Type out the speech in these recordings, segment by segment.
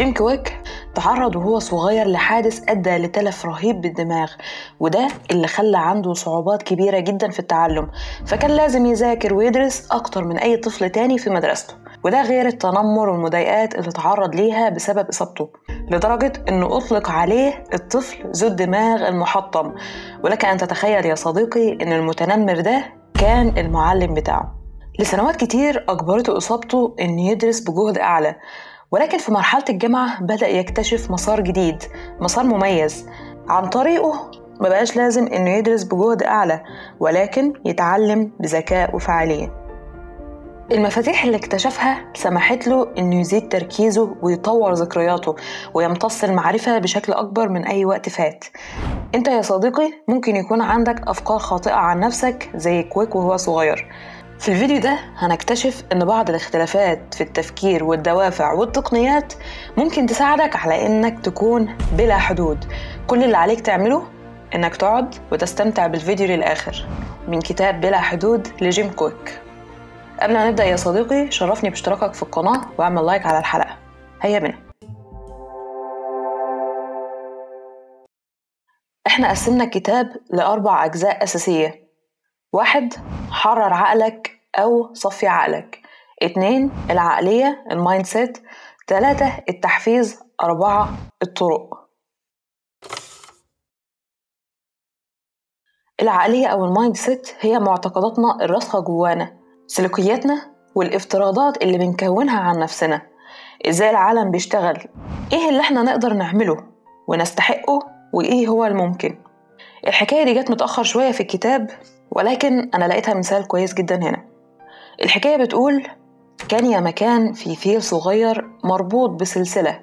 جيم كويك تعرض وهو صغير لحادث أدى لتلف رهيب بالدماغ، وده اللي خلى عنده صعوبات كبيرة جدا في التعلم، فكان لازم يذاكر ويدرس أكتر من أي طفل تاني في مدرسته، وده غير التنمر والمضايقات اللي تعرض ليها بسبب إصابته، لدرجة إنه أطلق عليه الطفل ذو الدماغ المحطم. ولك أن تتخيل يا صديقي إن المتنمر ده كان المعلم بتاعه. لسنوات كتير أجبرته إصابته إنه يدرس بجهد أعلى، ولكن في مرحلة الجامعة بدأ يكتشف مسار جديد، مسار مميز. عن طريقه مبقاش لازم إنه يدرس بجهد أعلى، ولكن يتعلم بذكاء وفعالية. المفاتيح اللي اكتشفها سمحت له إنه يزيد تركيزه ويطور ذكرياته ويمتص المعرفة بشكل أكبر من أي وقت فات. أنت يا صديقي ممكن يكون عندك أفكار خاطئة عن نفسك زي كويك وهو صغير. في الفيديو ده هنكتشف إن بعض الاختلافات في التفكير والدوافع والتقنيات ممكن تساعدك على إنك تكون بلا حدود. كل اللي عليك تعمله إنك تقعد وتستمتع بالفيديو للآخر. من كتاب بلا حدود لجيم كويك. قبل ما نبدأ يا صديقي شرفني باشتراكك في القناة واعمل لايك على الحلقة. هيا بنا. احنا قسمنا الكتاب ل4 أجزاء أساسية. 1. حرر عقلك أو صفي عقلك. 2. العقلية المايند سيت. 3. التحفيز. 4. الطرق. العقلية أو المايند سيت هي معتقداتنا الراسخة جوانا، سلوكياتنا والافتراضات اللي بنكونها عن نفسنا، إزاي العالم بيشتغل، إيه اللي احنا نقدر نعمله ونستحقه، وإيه هو الممكن. الحكاية دي جت متأخر شوية في الكتاب، ولكن أنا لقيتها مثال كويس جدا هنا. الحكاية بتقول: كان يا مكان في فيل صغير مربوط بسلسلة،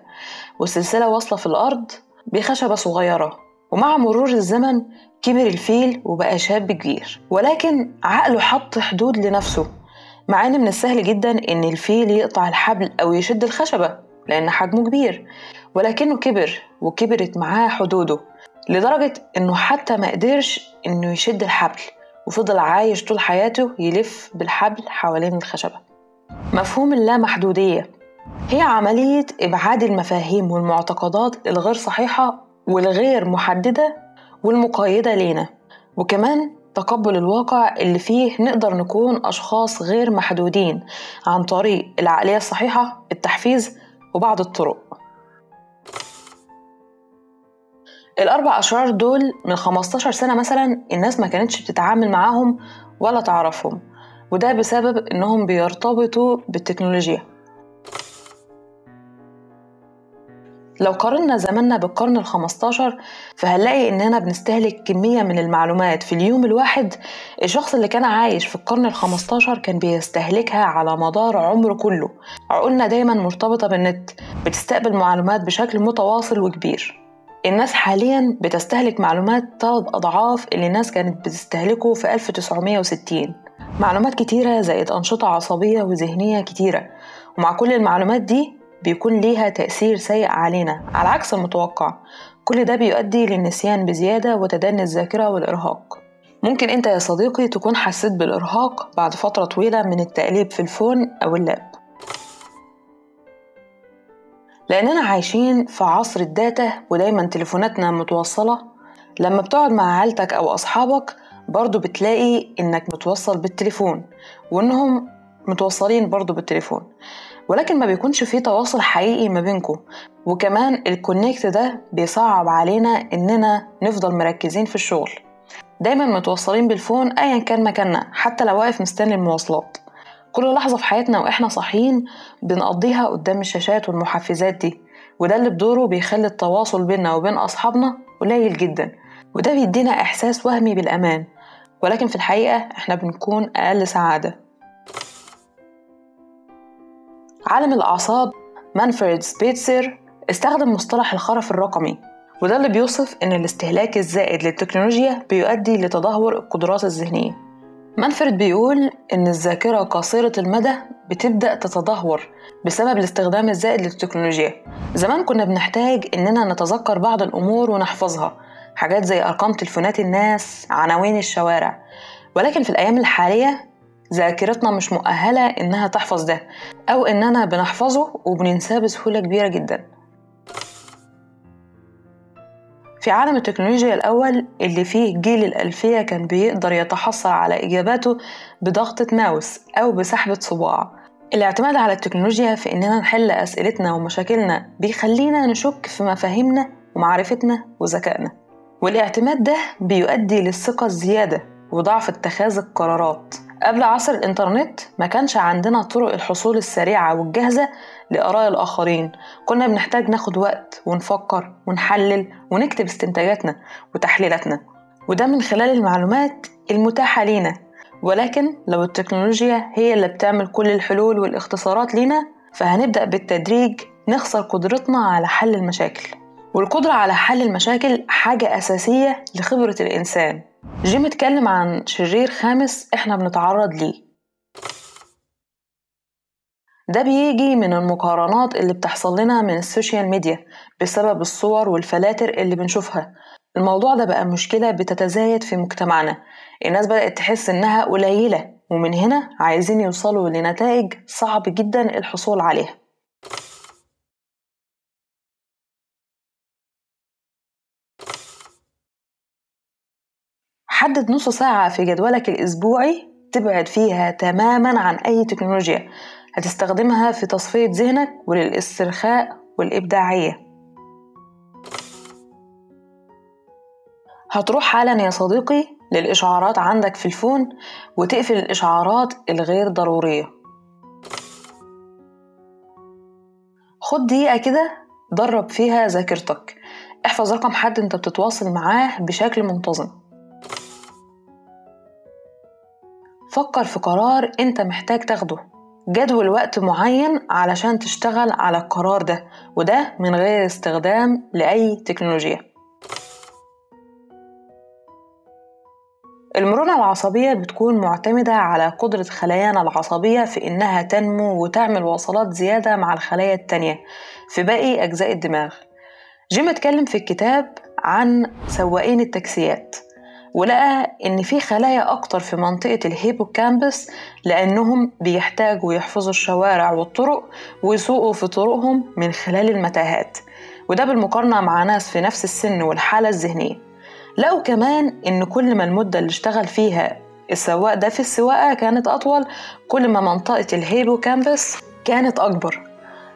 والسلسلة واصلة في الأرض بخشبة صغيرة، ومع مرور الزمن كبر الفيل وبقى شاب كبير، ولكن عقله حط حدود لنفسه، مع إن من السهل جدا إن الفيل يقطع الحبل أو يشد الخشبة لأن حجمه كبير، ولكنه كبر وكبرت معاه حدوده، لدرجة إنه حتى ما قدرش إنه يشد الحبل، وفضل عايش طول حياته يلف بالحبل حوالين الخشبة. مفهوم اللامحدودية هي عملية إبعاد المفاهيم والمعتقدات الغير صحيحة والغير محددة والمقيدة لينا، وكمان تقبل الواقع اللي فيه نقدر نكون أشخاص غير محدودين عن طريق العقلية الصحيحة، التحفيز، وبعض الطرق. ال4 أشرار دول من 15 سنة مثلا الناس ما كانتش بتتعامل معاهم ولا تعرفهم، وده بسبب إنهم بيرتبطوا بالتكنولوجيا. لو قارنا زماننا بالقرن ال15 فهنلاقي إننا بنستهلك كمية من المعلومات في اليوم الواحد الشخص اللي كان عايش في القرن ال15 كان بيستهلكها على مدار عمره كله. عقولنا دايما مرتبطة بالنت، بتستقبل معلومات بشكل متواصل وكبير. الناس حاليا بتستهلك معلومات 3 أضعاف اللي الناس كانت بتستهلكه في 1960. معلومات كتيرة زائد أنشطة عصبية وذهنية كتيرة، ومع كل المعلومات دي بيكون ليها تأثير سيء علينا على عكس المتوقع. كل ده بيؤدي للنسيان بزيادة وتدني الذاكرة والإرهاق. ممكن أنت يا صديقي تكون حسيت بالإرهاق بعد فترة طويلة من التقليب في الفون أو اللاب، لأننا عايشين في عصر الداتا ودايما تليفوناتنا متوصلة. لما بتقعد مع عيلتك أو أصحابك برضو بتلاقي إنك متوصل بالتليفون وإنهم متوصلين برضو بالتليفون، ولكن ما بيكونش فيه تواصل حقيقي ما بينكم. وكمان الكونكت ده بيصعب علينا إننا نفضل مركزين في الشغل، دايما متوصلين بالفون أيا كان مكاننا، حتى لو واقف مستني المواصلات. كل لحظة في حياتنا وإحنا صاحيين بنقضيها قدام الشاشات والمحفزات دي، وده اللي بدوره بيخلي التواصل بيننا وبين أصحابنا قليل جدا، وده بيدينا إحساس وهمي بالأمان، ولكن في الحقيقة إحنا بنكون أقل سعادة. عالم الأعصاب مانفرد سبيتسر استخدم مصطلح الخرف الرقمي، وده اللي بيوصف إن الاستهلاك الزائد للتكنولوجيا بيؤدي لتدهور القدرات الذهنية. مانفرد بيقول إن الذاكرة قصيرة المدى بتبدأ تتدهور بسبب الاستخدام الزائد للتكنولوجيا. زمان كنا بنحتاج إننا نتذكر بعض الأمور ونحفظها، حاجات زي أرقام تلفونات الناس، عناوين الشوارع، ولكن في الأيام الحالية ذاكرتنا مش مؤهلة إنها تحفظ ده، أو إننا بنحفظه وبننساه بسهولة كبيرة جدا. في عالم التكنولوجيا الأول اللي فيه جيل الألفية كان بيقدر يتحصل على إجاباته بضغطة ماوس أو بسحبة صباع. الاعتماد على التكنولوجيا في إننا نحل أسئلتنا ومشاكلنا بيخلينا نشك في مفاهيمنا ومعرفتنا وذكائنا، والاعتماد ده بيؤدي للثقة الزيادة وضعف اتخاذ القرارات. قبل عصر الإنترنت ما كانش عندنا طرق الحصول السريعة والجاهزة لآراء الآخرين، كنا بنحتاج ناخد وقت ونفكر ونحلل ونكتب استنتاجاتنا وتحليلاتنا، وده من خلال المعلومات المتاحة لينا. ولكن لو التكنولوجيا هي اللي بتعمل كل الحلول والاختصارات لينا، فهنبدأ بالتدريج نخسر قدرتنا على حل المشاكل. والقدرة على حل المشاكل حاجة أساسية لخبرة الإنسان. جيم اتكلم عن شرير خامس احنا بنتعرض ليه، ده بيجي من المقارنات اللي بتحصل لنا من السوشيال ميديا بسبب الصور والفلاتر اللي بنشوفها. الموضوع ده بقى مشكلة بتتزايد في مجتمعنا، الناس بدأت تحس إنها قليلة، ومن هنا عايزين يوصلوا لنتائج صعب جدا الحصول عليها. حدد نص ساعة في جدولك الأسبوعي تبعد فيها تماماً عن أي تكنولوجيا هتستخدمها في تصفية ذهنك وللاسترخاء والإبداعية. هتروح حالاً يا صديقي للإشعارات عندك في الفون وتقفل الإشعارات الغير ضرورية. خد دقيقة كده درب فيها ذاكرتك، احفظ رقم حد انت بتتواصل معاه بشكل منتظم. فكر في قرار انت محتاج تاخده، جدول وقت معين علشان تشتغل على القرار ده، وده من غير استخدام لأي تكنولوجيا. المرونة العصبية بتكون معتمدة على قدرة خلايانا العصبية في إنها تنمو وتعمل وصلات زيادة مع الخلايا التانية في باقي أجزاء الدماغ. جيم اتكلم في الكتاب عن سواقين التاكسيات، ولقى إن في خلايا أكتر في منطقة الهيبوكامبس لأنهم بيحتاجوا يحفظوا الشوارع والطرق ويسوقوا في طرقهم من خلال المتاهات، وده بالمقارنة مع ناس في نفس السن والحالة الذهنية. لقوا كمان إن كل ما المدة اللي اشتغل فيها السواق ده في السواقة كانت أطول، كل ما منطقة الهيبوكامبس كانت أكبر.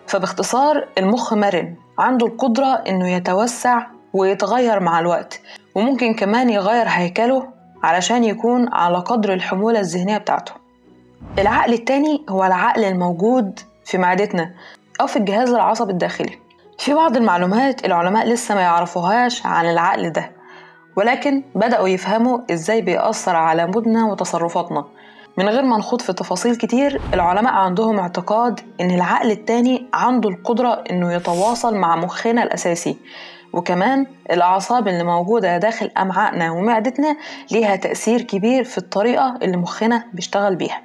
فباختصار المخ مرن، عنده القدرة إنه يتوسع ويتغير مع الوقت، وممكن كمان يغير هيكله علشان يكون على قدر الحمولة الذهنية بتاعته. العقل التاني هو العقل الموجود في معدتنا أو في الجهاز العصبي الداخلي. في بعض المعلومات العلماء لسه ما يعرفوهاش عن العقل ده، ولكن بدأوا يفهموا إزاي بيأثر على مودنا وتصرفاتنا. من غير ما نخوض في تفاصيل كتير، العلماء عندهم اعتقاد إن العقل التاني عنده القدرة إنه يتواصل مع مخنا الأساسي، وكمان الأعصاب اللي موجودة داخل أمعائنا ومعدتنا ليها تأثير كبير في الطريقة اللي مخنا بيشتغل بيها.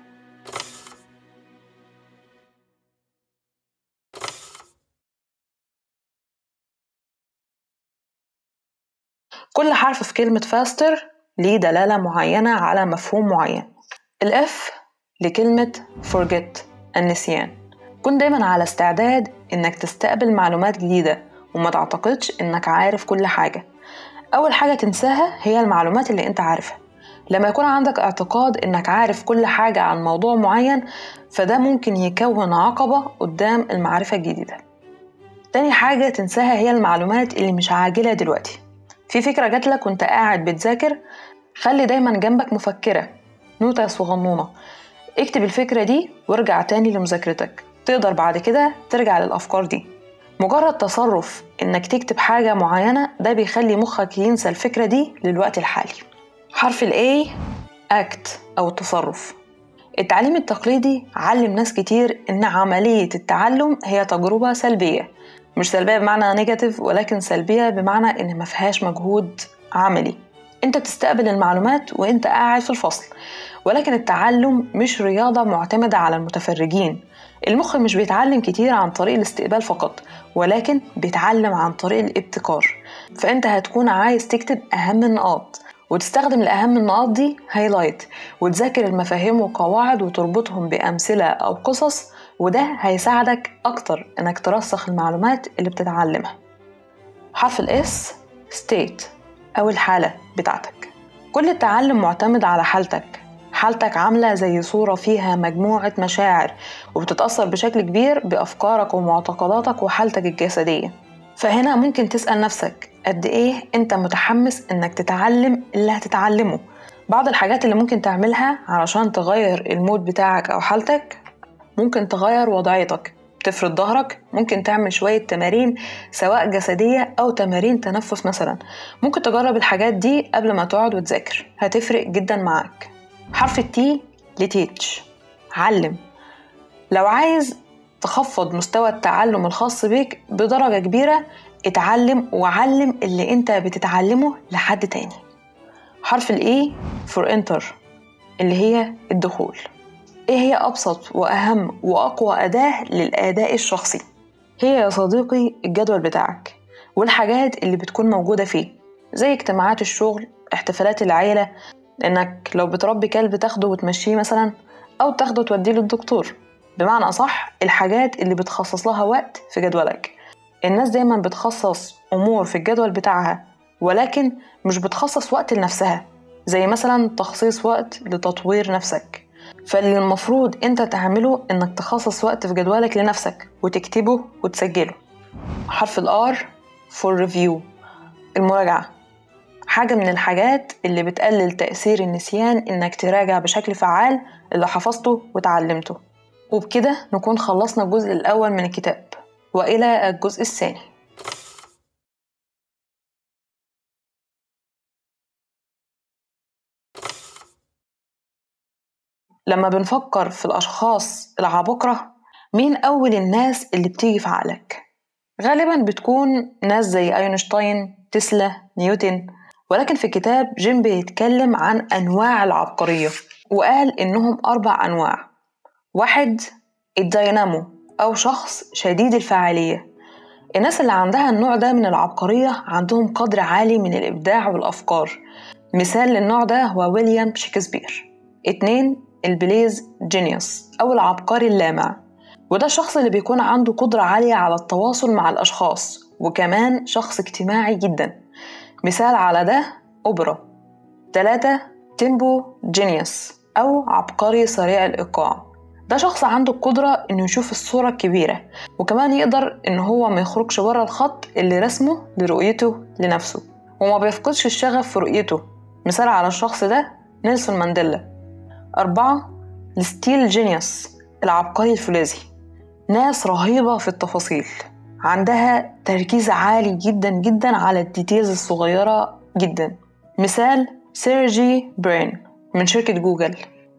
كل حرف في كلمة faster ليه دلالة معينة على مفهوم معين. الF لكلمة forget النسيان. كن دايما على استعداد إنك تستقبل معلومات جديدة وما تعتقدش إنك عارف كل حاجة. أول حاجة تنساها هي المعلومات اللي أنت عارفها. لما يكون عندك اعتقاد إنك عارف كل حاجة عن موضوع معين، فده ممكن يكون عقبة قدام المعرفة الجديدة. تاني حاجة تنساها هي المعلومات اللي مش عاجلة دلوقتي. في فكرة جاتلك وانت قاعد بتذاكر، خلي دايما جنبك مفكرة، نوتة صغنونة، اكتب الفكرة دي وارجع تاني لمذاكرتك، تقدر بعد كده ترجع للأفكار دي. مجرد تصرف إنك تكتب حاجة معينة ده بيخلي مخك ينسى الفكرة دي للوقت الحالي. حرف ال A act أو التصرف. التعليم التقليدي علم ناس كتير إن عملية التعلم هي تجربة سلبية، مش سلبية بمعنى نيجاتيف، ولكن سلبية بمعنى إن مفيهاش مجهود عملي. أنت بتستقبل المعلومات وأنت قاعد في الفصل، ولكن التعلم مش رياضة معتمدة على المتفرجين. المخ مش بيتعلم كتير عن طريق الاستقبال فقط، ولكن بيتعلم عن طريق الابتكار. فأنت هتكون عايز تكتب أهم النقاط وتستخدم الأهم النقاط دي هايلايت، وتذاكر المفاهيم والقواعد وتربطهم بأمثلة أو قصص، وده هيساعدك أكتر إنك ترسخ المعلومات اللي بتتعلمها. حرف الإس state أو الحالة بتاعتك. كل التعلم معتمد على حالتك عاملة زي صورة فيها مجموعة مشاعر، وبتتأثر بشكل كبير بأفكارك ومعتقداتك وحالتك الجسدية. فهنا ممكن تسأل نفسك قد إيه أنت متحمس إنك تتعلم اللي هتتعلمه. بعض الحاجات اللي ممكن تعملها علشان تغير المود بتاعك أو حالتك: ممكن تغير وضعيتك، تفرد ظهرك، ممكن تعمل شوية تمارين سواء جسدية أو تمارين تنفس مثلا. ممكن تجرب الحاجات دي قبل ما تقعد وتذاكر، هتفرق جدا معاك. حرف التي لتيتش، علم. لو عايز تخفض مستوى التعلم الخاص بيك بدرجة كبيرة، اتعلم وعلم اللي انت بتتعلمه لحد تاني. حرف الاي for enter، اللي هي الدخول. ايه هي ابسط واهم واقوى اداة للاداء الشخصي؟ هي يا صديقي الجدول بتاعك والحاجات اللي بتكون موجودة فيه، زي اجتماعات الشغل، احتفالات العيلة، انك لو بتربي كلب تاخده وتمشيه مثلا، او تاخده توديه للدكتور. بمعنى اصح الحاجات اللي بتخصص لها وقت في جدولك. الناس دايما بتخصص امور في الجدول بتاعها، ولكن مش بتخصص وقت لنفسها، زي مثلا تخصيص وقت لتطوير نفسك. فاللي المفروض انت تعمله انك تخصص وقت في جدولك لنفسك وتكتبه وتسجله. حرف الR for review، المراجعة. حاجة من الحاجات اللي بتقلل تأثير النسيان إنك تراجع بشكل فعال اللي حفظته وتعلمته. وبكده نكون خلصنا الجزء الأول من الكتاب، وإلى الجزء الثاني. لما بنفكر في الأشخاص العباقرة، مين أول الناس اللي بتيجي في عقلك؟ غالبا بتكون ناس زي أينشتاين، تسلا، نيوتن. ولكن في الكتاب جيم بيتكلم عن أنواع العبقرية، وقال إنهم 4 أنواع. 1، الدينامو أو شخص شديد الفاعلية. الناس اللي عندها النوع ده من العبقرية عندهم قدر عالي من الإبداع والأفكار. مثال للنوع ده هو ويليام شكسبير. 2، البليز جينيوس أو العبقري اللامع، وده الشخص اللي بيكون عنده قدرة عالية على التواصل مع الأشخاص، وكمان شخص اجتماعي جدا. مثال على ده أوبرا. 3، تيمبو جينيوس أو عبقري سريع الإيقاع. ده شخص عنده القدرة إنه يشوف الصورة الكبيرة، وكمان يقدر إنه هو ما يخرجش بره الخط اللي رسمه لرؤيته لنفسه، وما بيفقدش الشغف في رؤيته. مثال على الشخص ده نيلسون مانديلا. 4، الستيل جينيوس، العبقري الفولاذي. ناس رهيبة في التفاصيل، عندها تركيز عالي جدا جدا على الديتيلز الصغيرة جدا. مثال سيرجي برين من شركة جوجل.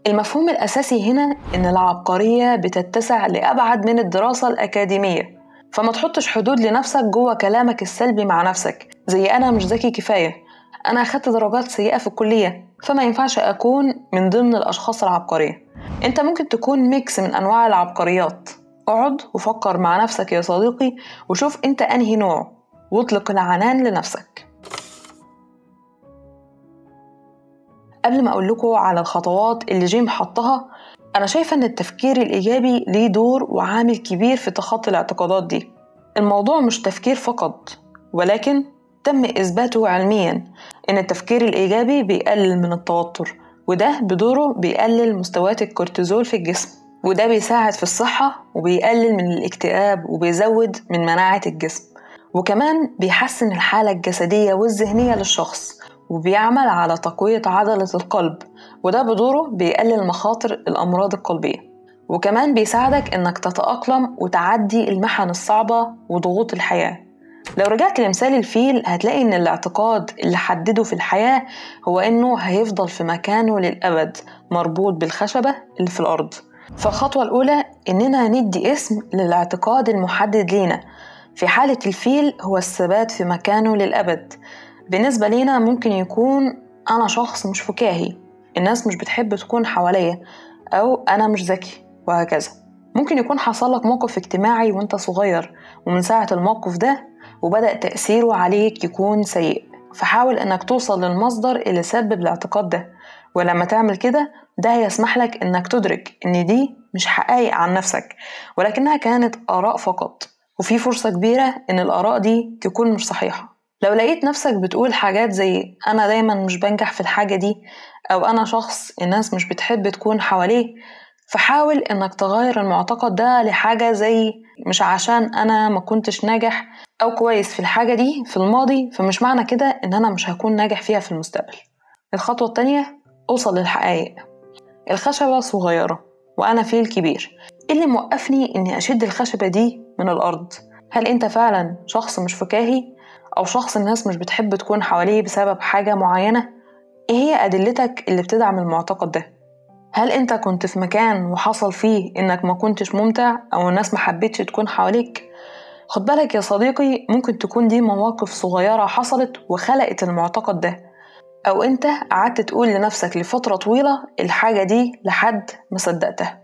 المفهوم الأساسي هنا إن العبقرية بتتسع لأبعد من الدراسة الأكاديمية، فما تحطش حدود لنفسك جوه كلامك السلبي مع نفسك، زي أنا مش ذكي كفاية، أنا أخدت درجات سيئة في الكلية فما ينفعش أكون من ضمن الأشخاص العبقرية. أنت ممكن تكون ميكس من أنواع العبقريات. اقعد وفكر مع نفسك يا صديقي وشوف أنت أنهي نوع، واطلق العنان لنفسك. قبل ما أقول لكم على الخطوات اللي جيم حطها، أنا شايفة إن التفكير الإيجابي ليه دور وعامل كبير في تخطي الاعتقادات دي. الموضوع مش تفكير فقط، ولكن تم إثباته علمياً إن التفكير الإيجابي بيقلل من التوتر، وده بدوره بيقلل مستويات الكورتيزول في الجسم، وده بيساعد في الصحة وبيقلل من الاكتئاب وبيزود من مناعة الجسم، وكمان بيحسن الحالة الجسدية والذهنية للشخص، وبيعمل على تقوية عضلة القلب، وده بدوره بيقلل مخاطر الأمراض القلبية، وكمان بيساعدك إنك تتأقلم وتعدي المحن الصعبة وضغوط الحياة. لو رجعت لمثال الفيل هتلاقي إن الاعتقاد اللي حدده في الحياة هو إنه هيفضل في مكانه للأبد مربوط بالخشبة اللي في الأرض. فالخطوة الأولى إننا ندي اسم للاعتقاد المحدد لينا. في حالة الفيل هو الثبات في مكانه للأبد. بالنسبة لينا ممكن يكون أنا شخص مش فكاهي، الناس مش بتحب تكون حواليا، أو أنا مش ذكي، وهكذا. ممكن يكون حصل لك موقف اجتماعي وانت صغير، ومن ساعة الموقف ده وبدأ تأثيره عليك يكون سيء، فحاول انك توصل للمصدر اللي سبب الاعتقاد ده، ولما تعمل كده ده هيسمح لك انك تدرك ان دي مش حقائق عن نفسك، ولكنها كانت آراء فقط، وفي فرصة كبيرة ان الآراء دي تكون مش صحيحة. لو لقيت نفسك بتقول حاجات زي أنا دايما مش بنجح في الحاجة دي، أو أنا شخص الناس مش بتحب تكون حواليه، فحاول إنك تغير المعتقد ده لحاجة زي مش عشان أنا ما كنتش ناجح أو كويس في الحاجة دي في الماضي فمش معنى كده إن أنا مش هكون ناجح فيها في المستقبل. الخطوة التانية، أوصل للحقائق. الخشبة صغيرة وأنا فيل كبير، إيه اللي موقفني إني أشد الخشبة دي من الأرض؟ هل أنت فعلا شخص مش فكاهي؟ أو شخص الناس مش بتحب تكون حواليه بسبب حاجة معينة؟ إيه هي أدلتك اللي بتدعم المعتقد ده؟ هل أنت كنت في مكان وحصل فيه إنك ما كنتش ممتع أو الناس ما حبتش تكون حواليك؟ خد بالك يا صديقي، ممكن تكون دي مواقف صغيرة حصلت وخلقت المعتقد ده، أو أنت قعدت تقول لنفسك لفترة طويلة الحاجة دي لحد ما صدقتها.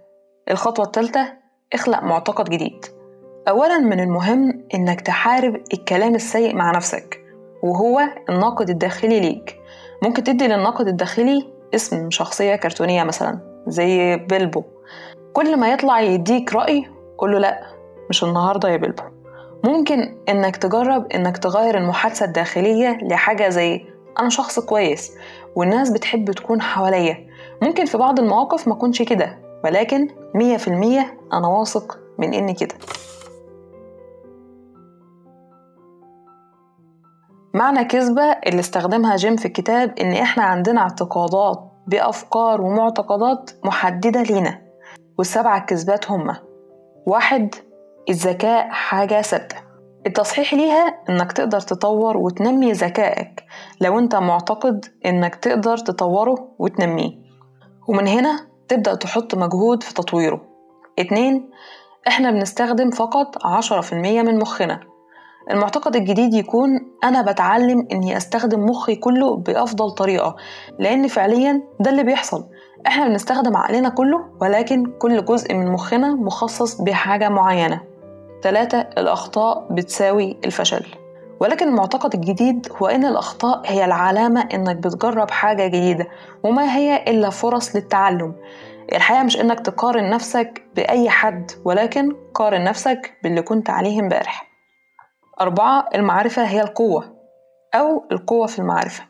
الخطوة الثالثة، اخلق معتقد جديد. أولا من المهم إنك تحارب الكلام السيء مع نفسك، وهو الناقد الداخلي ليك. ممكن تدي للناقد الداخلي اسم شخصية كرتونية مثلا زي بيلبو، كل ما يطلع يديك رأي قوله لأ مش النهاردة يا بيلبو. ممكن إنك تجرب إنك تغير المحادثة الداخلية لحاجة زي أنا شخص كويس والناس بتحب تكون حواليا. ممكن في بعض المواقف ما كنش كده، ولكن 100% أنا واثق من إني كده. معنى كذبة اللي استخدمها جيم في الكتاب إن إحنا عندنا اعتقادات بأفكار ومعتقدات محددة لينا، والسبع كذبات هما: 1. الذكاء حاجة ثابتة. التصحيح ليها إنك تقدر تطور وتنمي ذكائك لو أنت معتقد إنك تقدر تطوره وتنميه، ومن هنا تبدأ تحط مجهود في تطويره. 2. إحنا بنستخدم فقط 10% من مخنا. المعتقد الجديد يكون أنا بتعلم إني أستخدم مخي كله بأفضل طريقة، لأن فعليا ده اللي بيحصل. إحنا بنستخدم عقلنا كله، ولكن كل جزء من مخنا مخصص بحاجة معينة. 3. الأخطاء بتساوي الفشل. ولكن المعتقد الجديد هو إن الأخطاء هي العلامة إنك بتجرب حاجة جديدة، وما هي إلا فرص للتعلم. الحقيقة مش إنك تقارن نفسك بأي حد، ولكن قارن نفسك باللي كنت عليه امبارح. 4. المعرفة هي القوة، أو القوة في المعرفة.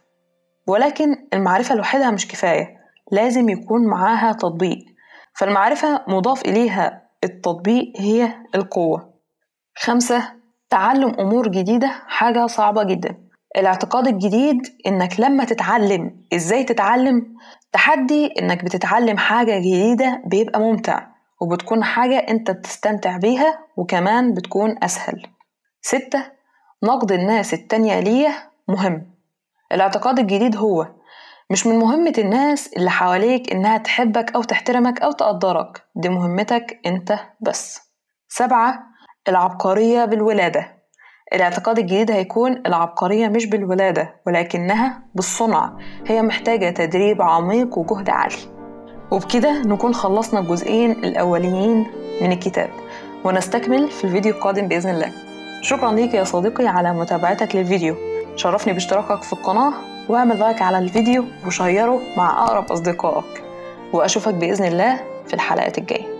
ولكن المعرفة لوحدها مش كفاية، لازم يكون معاها تطبيق، فالمعرفة مضاف إليها التطبيق هي القوة. 5. تعلم أمور جديدة حاجة صعبة جدا. الاعتقاد الجديد إنك لما تتعلم إزاي تتعلم، تحدي إنك بتتعلم حاجة جديدة بيبقى ممتع، وبتكون حاجة أنت بتستمتع بيها، وكمان بتكون أسهل. 6. نقد الناس التانية ليه مهم. الاعتقاد الجديد هو مش من مهمة الناس اللي حواليك إنها تحبك أو تحترمك أو تقدرك، دي مهمتك أنت بس. 7. العبقرية بالولادة. الاعتقاد الجديد هيكون العبقرية مش بالولادة، ولكنها بالصنع، هي محتاجة تدريب عميق وجهد عالي. وبكده نكون خلصنا الجزئين الأوليين من الكتاب، ونستكمل في الفيديو القادم بإذن الله. شكرا ليك يا صديقي على متابعتك للفيديو، شرفني باشتراكك في القناة، واعمل لايك على الفيديو وشيره مع أقرب أصدقائك، وأشوفك بإذن الله في الحلقات الجاية.